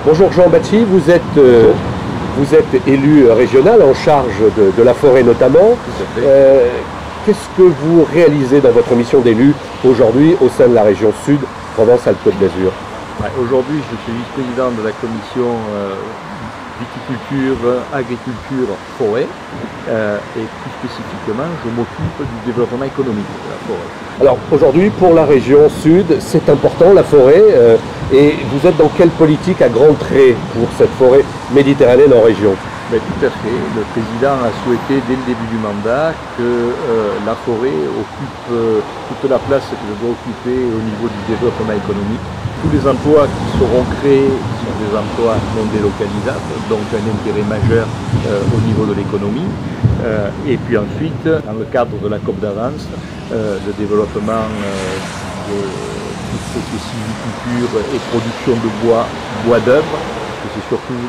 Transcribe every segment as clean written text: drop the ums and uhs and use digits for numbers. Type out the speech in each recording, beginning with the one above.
Bonjour Jean Bacci, vous êtes élu régional en charge de la forêt notamment. Qu'est-ce que vous réalisez dans votre mission d'élu aujourd'hui au sein de la région Sud, Provence-Alpes-Côte d'Azur? Aujourd'hui, je suis vice-président de la commission viticulture, agriculture, forêt et plus spécifiquement, je m'occupe du développement économique de la forêt. Alors aujourd'hui, pour la région Sud, c'est important la forêt et vous êtes dans quelle politique à grands traits pour cette forêt méditerranéenne en région? Ben, tout à fait. Le président a souhaité dès le début du mandat que la forêt occupe toute la place qu'elle doit occuper au niveau du développement économique. Tous les emplois qui seront créés sont des emplois non délocalisables, donc un intérêt majeur au niveau de l'économie. Et puis ensuite, dans le cadre de la COP d'avance, le développement de tout ce qui est sylviculture et production de bois d'œuvre, c'est surtout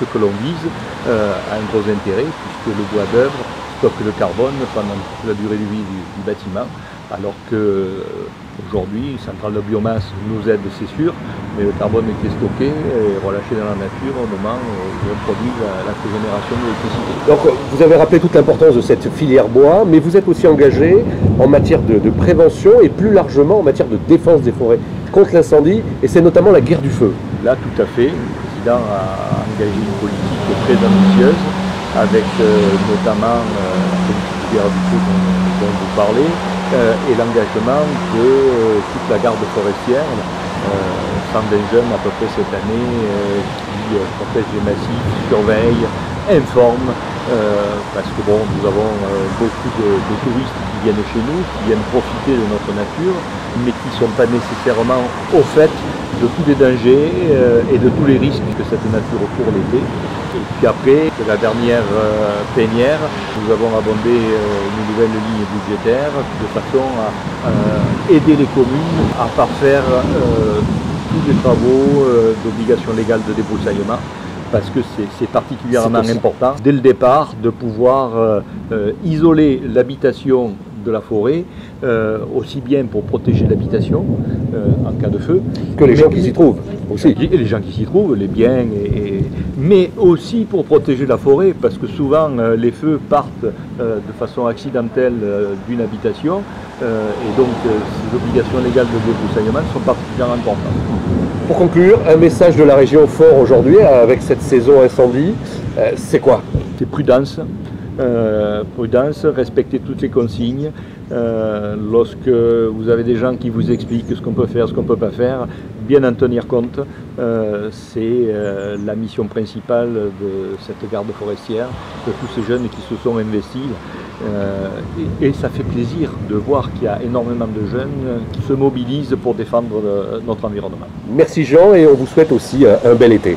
ce que l'on vise, a un gros intérêt puisque le bois d'œuvre stocke le carbone pendant toute la durée de vie du bâtiment, alors qu'aujourd'hui, une centrale de biomasse nous aide, c'est sûr, mais le carbone qui est stocké est relâché dans la nature au moment où on produit la cogénération de l'électricité. Donc vous avez rappelé toute l'importance de cette filière bois, mais vous êtes aussi engagé en matière de prévention et plus largement en matière de défense des forêts contre l'incendie, et c'est notamment la guerre du feu. Là, tout à fait. Le président a engagé une politique très ambitieuse avec notamment la politique de guerre du feu dont vous parlez et l'engagement de toute la garde forestière, 120 jeunes à peu près cette année qui protègent les massifs, surveillent, informent, parce que bon, nous avons beaucoup de touristes qui viennent chez nous, qui viennent profiter de notre nature, mais qui ne sont pas nécessairement au fait de tous les dangers et de tous les risques que cette nature court l'été. Et puis après, la dernière plénière, nous avons abondé une nouvelle ligne budgétaire de façon à aider les communes à parfaire tous les travaux d'obligation légale de débroussaillement, parce que c'est particulièrement important dès le départ de pouvoir isoler l'habitation de la forêt, aussi bien pour protéger l'habitation en cas de feu, que les gens qui s'y trouvent aussi. Et les gens qui s'y trouvent, les biens, mais aussi pour protéger la forêt, parce que souvent les feux partent de façon accidentelle d'une habitation, et donc ces obligations légales de débroussaillement sont particulièrement importantes. Pour conclure, un message de la région fort aujourd'hui avec cette saison incendie, c'est quoi? C'est prudence. Prudence, respecter toutes les consignes. Lorsque vous avez des gens qui vous expliquent ce qu'on peut faire, ce qu'on ne peut pas faire, bien en tenir compte. C'est la mission principale de cette garde forestière, de tous ces jeunes qui se sont investis. Et ça fait plaisir de voir qu'il y a énormément de jeunes qui se mobilisent pour défendre notre environnement. Merci Jean, et on vous souhaite aussi un bel été.